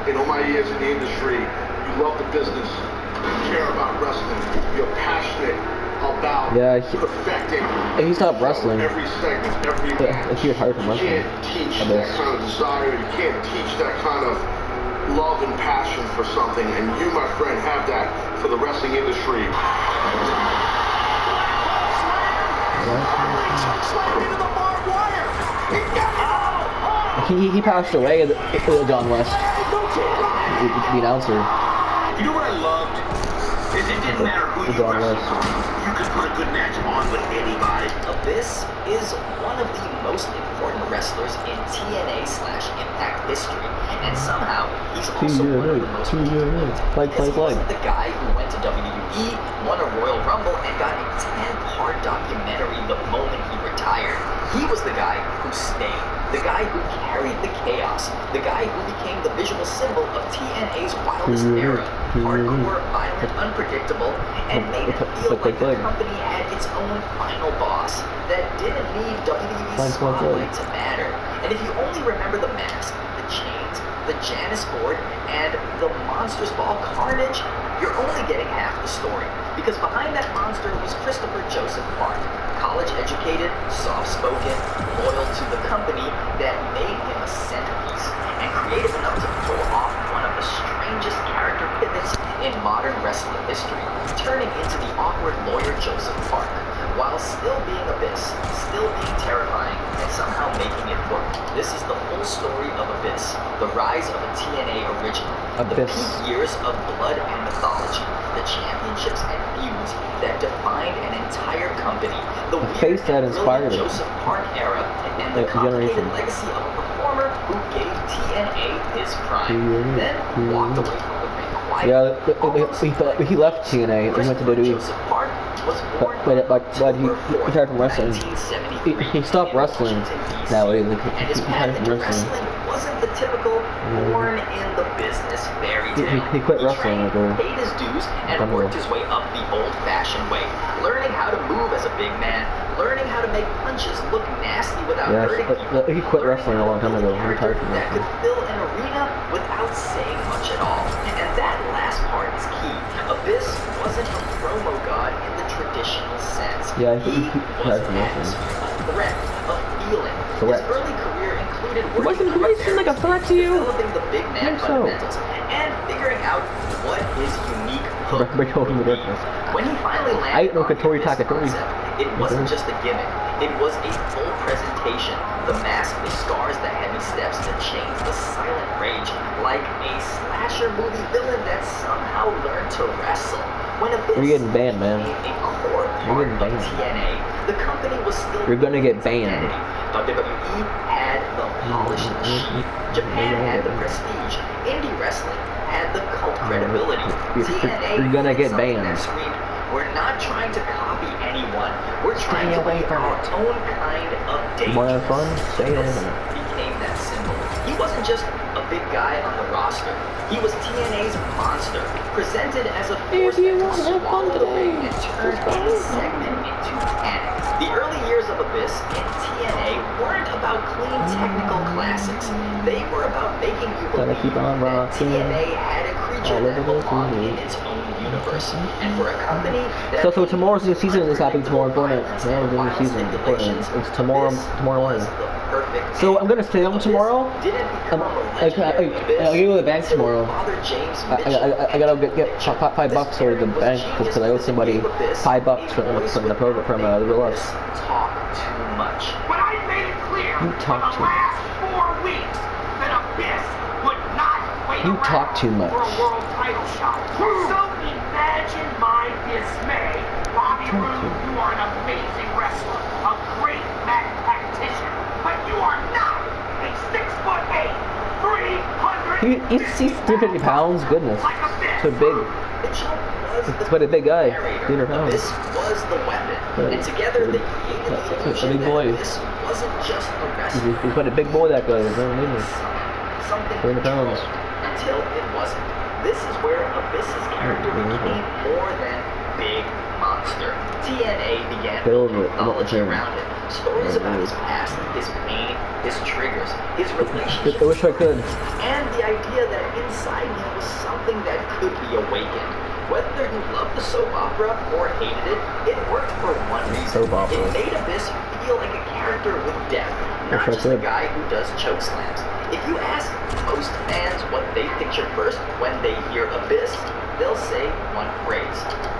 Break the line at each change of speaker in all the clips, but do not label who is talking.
in all my years in the industry, you love the business, you care about wrestling, you're passionate about perfecting.
He stopped wrestling.
Every segment, every match.
He retired from wrestling.
You can't teach that kind of desire. You can't teach that kind of love and passion for something. And you, my friend, have that for the wrestling industry.
He passed away, John West, the announcer.
You know what I loved? Is it didn't matter who you wrestled. You could put a good match on with anybody.
Abyss is one of the most important wrestlers in TNA/Impact history, and somehow he's also one of the most important. He wasn't the guy who went to WWE, won a Royal Rumble, and got a 10-part documentary the moment he retired. He was the guy who stayed, the guy who carried the chaos, the guy who became the visual symbol of TNA's wildest era. Hardcore, violent, unpredictable, and made it feel like the company had its own final boss that didn't need WWE's spotlight to matter. And if you only remember the mask, the chains, the Janus board, and the Monsters Ball carnage, you're only getting half the story. Because behind that monster was Christopher Joseph Park, college-educated, soft-spoken, loyal to the company that made him a centerpiece, and creative enough to pull off one of the strangest character pivots in modern wrestling history, turning into the awkward lawyer Joseph Park, while still being Abyss, still being terrifying, and somehow making it work. This is the full story of Abyss, the rise of a TNA original, the peak years of blood and mythology, the championships and feuds that defined an entire company, the
face that inspired
Joseph Park era, and the complicated legacy of a performer who gave TNA his prime, then walked away from the ring quietly.
He left TNA and went to WWE.
Joseph Park was born
but he retired from wrestling. He stopped wrestling nowadays.
And his path into wrestling wasn't the typical born in the business fairy tale.
He quit wrestling.
Paid his dues and worked his way up the old-fashioned way, learning how to move as a big man, learning how to make punches look nasty without hurting people.
He quit wrestling a long time ago. He retired from
that could fill an arena without saying much at all. And that last part is key. Abyss wasn't a promo god in the traditional sense.
He
was a threat, a feeling. His early career included working
like a threat to you?
developing the big man fundamentals and figuring out what his unique hook would be. When he finally landed on the concept, it wasn't just a gimmick. It was a full presentation. The mask, the scars, the heavy steps, the chains, the silent rage, like a slasher movie villain that somehow learned to wrestle. When Abyss
You're getting banned, man.
a core part of TNA, the company was still
You're gonna get banned.
WWE had the polished machine. Japan had the prestige. Indie wrestling had the cult credibility. TNA
You're gonna get
something
banned.
that screamed, we're not trying to copy anyone. We're trying to be our own kind of dangerous.
Want to have fun? Stay in.
Became that symbol. He wasn't just a big guy on the roster. He was TNA's monster, presented as a force that could swallow the ring and turn any segment into panic. The early years of Abyss in TNA weren't about clean technical classics. They were about making you believe that TNA had a creature that belonged in its own universe. And for a company that
So tomorrow's new season is happening tomorrow morning. Tomorrow's new season. It's tomorrow morning. So I'm gonna stay home tomorrow. I gotta go to the bank tomorrow. I gotta get $5 for the bank because I owe somebody $5 from the program from the real life.
Talk too much.
But I made it clear
You talk
for
too
the last 4 weeks that Abyss would not wait
You
around
talk too much.
for a world title shot. So imagine my dismay. Bobby Roode, you are an amazing wrestler, a great mat tactician, but you are not a 6'8", 300.
He's 350 pounds. Goodness,
Like Abyss.
so big. It's quite a big guy. 300 pounds.
This was the weapon, and together they created the
That's a
illusion
big boy.
that this wasn't just a wrestler.
He's quite a big boy. That guy.
Something
300 pounds.
until it wasn't. This is where Abyss's character became more than big monster. TNA began
Build
building
it.
mythology around him. Stories about his past, his pain, his triggers, his relationships.
I wish I could.
And the idea that inside him was something that could be awakened. Whether you loved the soap opera or hated it, it worked for one reason.
Soap opera.
It made Abyss feel like a character with depth, not
Wish I
just a
could.
guy who does choke slams. If you ask most fans what they picture first when they hear Abyss, they'll say one phrase: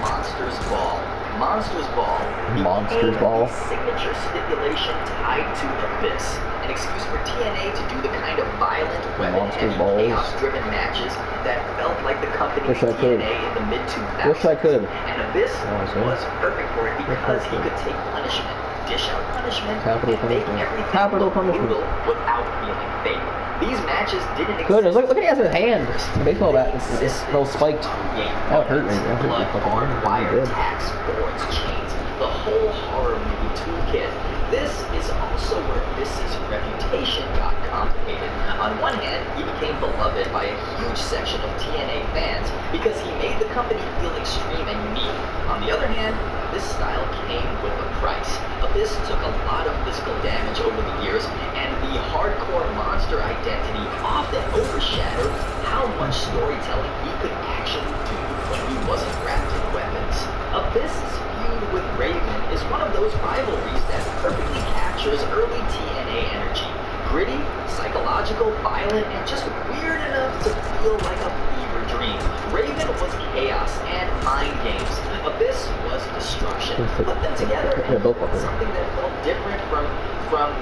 Monsters Ball. Monsters Ball
Monsters
became
Ball.
the signature stipulation tied to Abyss, an excuse for TNA to do the kind of violent,
Monsters
weapon-heavy,
Balls.
chaos-driven matches that felt like the company
Wish I could.
TNA in the mid-2000s.
Wish I could.
And Abyss
Honestly.
was perfect for it because he could take punishment, dish out punishment,
Capital
and make
punishment.
everything
Capital
look
punishment.
brutal without feeling fake. These matches didn't exist.
Goodness, look at his hand. The baseball bat is well spiked.
Yeah,
That would hurt me. That would
blood,
hurt me.
barbed wire,
Good.
tacks, boards, chains, the whole horror movie toolkit. This is also where Abyss's reputation got complicated. On one hand, he became beloved by a huge section of TNA fans because he made the company feel extreme and unique. On the other hand, this style came with a price. Abyss took a lot of physical damage over the years, and the hardcore monster identity often overshadowed how much storytelling he could actually do when he wasn't wrapped in weapons. Abyss's feud with Raven is one of those rivalries that perfectly captures early TNA energy. Gritty, psychological, violent, and just weird enough to feel like a fever dream. Raven was chaos and mind games. Abyss was destruction. Put them together and you get something that felt different from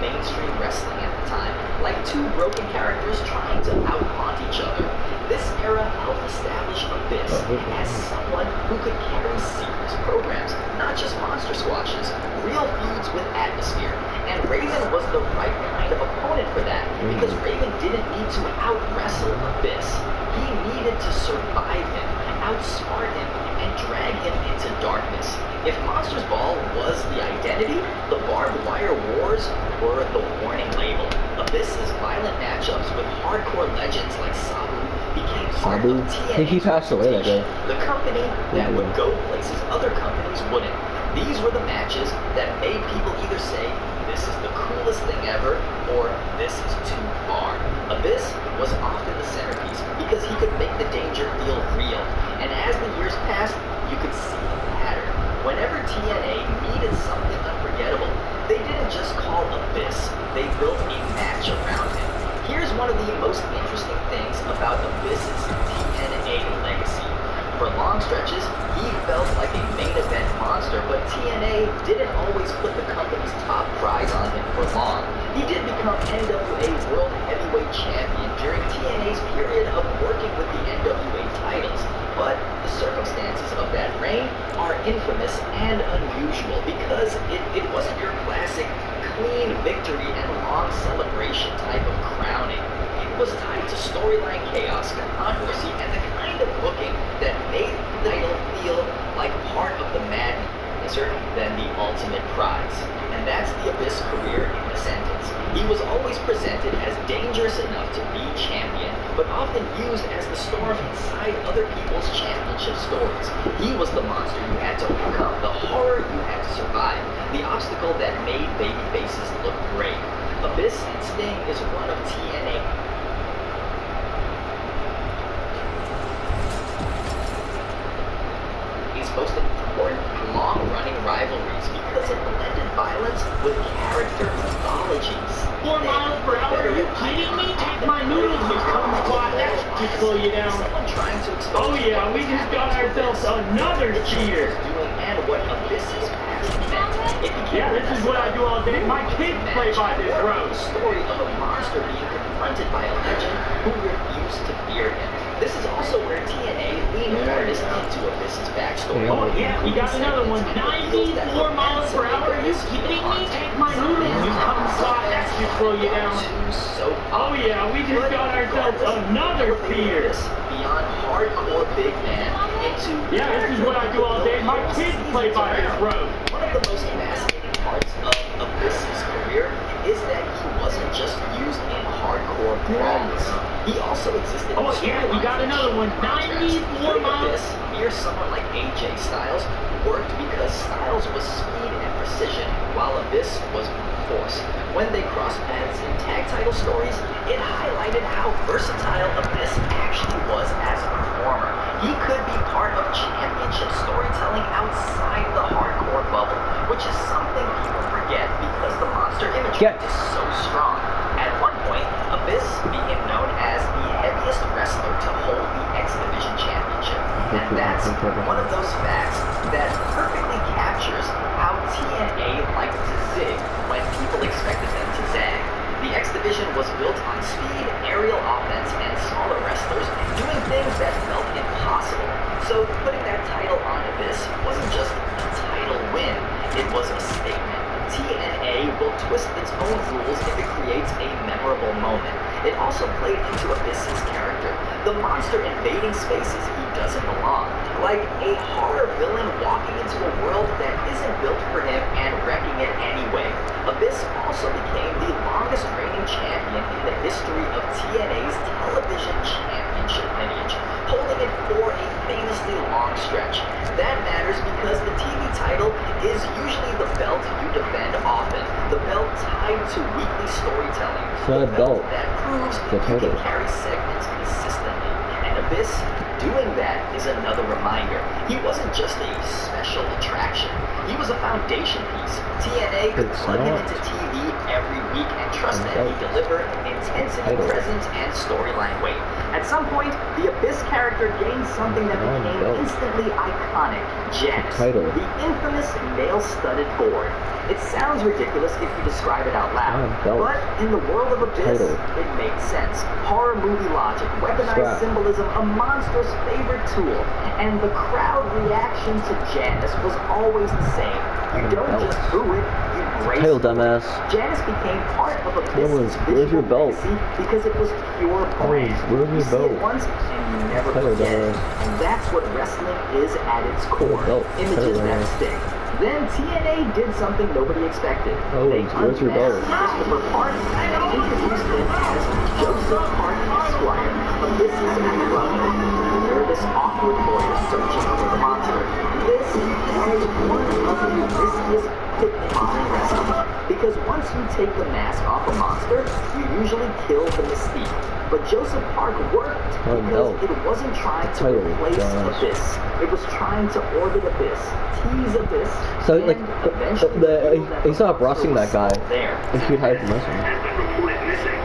mainstream wrestling at the time. Like two broken characters trying to out-haunt each other. This era helped establish Abyss as someone who could carry serious programs, not just monster squashes, real feuds with atmosphere. And Raven was the right kind of opponent for that, because Raven didn't need to out-wrestle Abyss. He needed to survive him, outsmart him, and drag him into darkness. If Monsters Ball was the identity, the barbed wire wars were the warning label. Abyss's violent matchups with hardcore legends like Sabu became part
Sabu?
of TNA's
I think he passed away that day.
The company that would go places other companies wouldn't. These were the matches that made people either say, this is the coolest thing ever, or this is too far. Abyss was often the centerpiece because he could make the danger feel real. And as the years passed, you could see a pattern. Whenever TNA needed something unforgettable, they didn't just call Abyss, they built a match around him. Here's one of the most interesting things about Abyss's TNA legacy. For long stretches, he felt like a main event monster, but TNA didn't always put the company's top prize on him for long. He did become NWA World Heavyweight Champion during TNA's period of working with the NWA titles, but the circumstances of that reign are infamous and unusual because it wasn't your classic clean victory and long celebration type of crowning. It was tied to storyline chaos, controversy, and the kind of booking that made the title feel like part of the madness than the ultimate prize. And that's the Abyss career in a sentence. He was always presented as dangerous enough to be champion, but often used as the storm inside other people's championship stories. He was the monster you had to overcome, the horror you had to survive, the obstacle that made baby faces look great. Abyss and Sting is one of TNA's most important long-running rivalries because it blended violence with character mythologies.
4 miles per hour? Are you kidding me? Take my noodles and come squat. That should slow you down.
Someone trying to expose
Oh yeah, we just got ourselves another cheer.
doing and what Abyss's past meant. It became
Yeah, this is what I do all day. My kids play by this road.
The story of a monster being confronted by a legend who refused to fear him. This is also where TNA leaned hardest into Abyss's backstory.
Oh yeah, we got another one. 94 miles per hour? Are you kidding me? Take my noodles and come squat. That should slow you down. Oh yeah, we just got ourselves another fear.
Beyond hardcore big man into
Yeah, this is what I do all day. My kids play by this road.
one of the most fascinating parts of Abyss's career is that he wasn't just used in hardcore brawls. He also existed
Oh,
in
yeah, we got another one. 94 miles.
This, near someone like AJ Styles, worked because Styles was speed and precision, while Abyss was force. When they crossed paths in tag title stories, it highlighted how versatile Abyss actually was as a performer. He could be part of championship storytelling outside the hardcore bubble, which is something people forget because the monster imagery is so strong. At one point, Abyss became known as the heaviest wrestler to hold the X Division Championship. And that's one of those facts that perfectly captures how TNA liked to zig when people expected them to zag. The X Division was built on speed, aerial offense, and smaller wrestlers doing things that felt impossible. So putting that title on Abyss wasn't just a title win, it was a statement. TNA will twist its own rules if it creates a memorable moment. It also played into Abyss's character. The monster invading spaces he doesn't belong, like a horror villain walking into a world that isn't built for him and wrecking it anyway. Abyss also became the longest reigning champion in the history of TNA's television championship lineage, holding it for a famously long stretch. That matters because the TV title is usually the belt you defend often, the belt tied to weekly storytelling, the belt that proves you can carry segments consistently. And Abyss doing that is another reminder. He wasn't just a special attraction. He was a foundation piece. TNA could plug him into TV every week and trust that he delivered intensity, presence, and storyline weight. At some point, the Abyss character gained something that became instantly iconic, Janice, the infamous nail-studded board. It sounds ridiculous if you describe it out loud, but in the world of Abyss, it makes sense. Horror movie logic, weaponized symbolism, a monster's favorite tool, and the crowd reaction to Janice was always the same. You don't just boo it, you brace it.
Dumbass.
Janice became part of Abyss's visual legacy because it was pure brand. You see it once and you never forget it. And that's what wrestling is at its core. Images that stick. Then TNA did something nobody expected. They unmasked Christopher Park and introduced him as Joseph Park Esquire, Abyss's brother, a nervous, awkward lawyer searching for the monster. This was one of the riskiest pitfalls in wrestling, because once you take the mask off a monster, you usually kill the mystique. But Joseph Park worked because it wasn't trying to replace Abyss. It was trying to orbit Abyss, tease Abyss,
so like he's not brushing that guy. If you'd hide from wrestling.
Has been reported missing.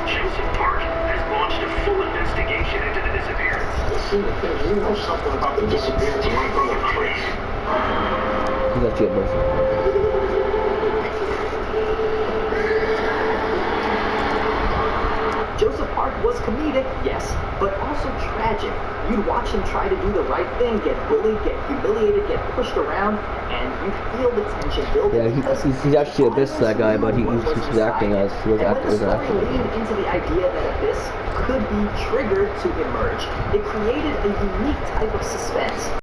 Joseph Park has launched a full investigation into the disappearance.
You know something about the disappearance of my brother Chris.
He's actually a boyfriend.
Joseph Park was comedic, yes, but also tragic. You'd watch him try to do the right thing, get bullied, get humiliated, get pushed around, and you feel the tension building.
Yeah, he's actually Abyss, that guy, but he's acting as he was acting as an actor.
When the story leaned into the idea that Abyss could be triggered to emerge, it created a unique type of suspense.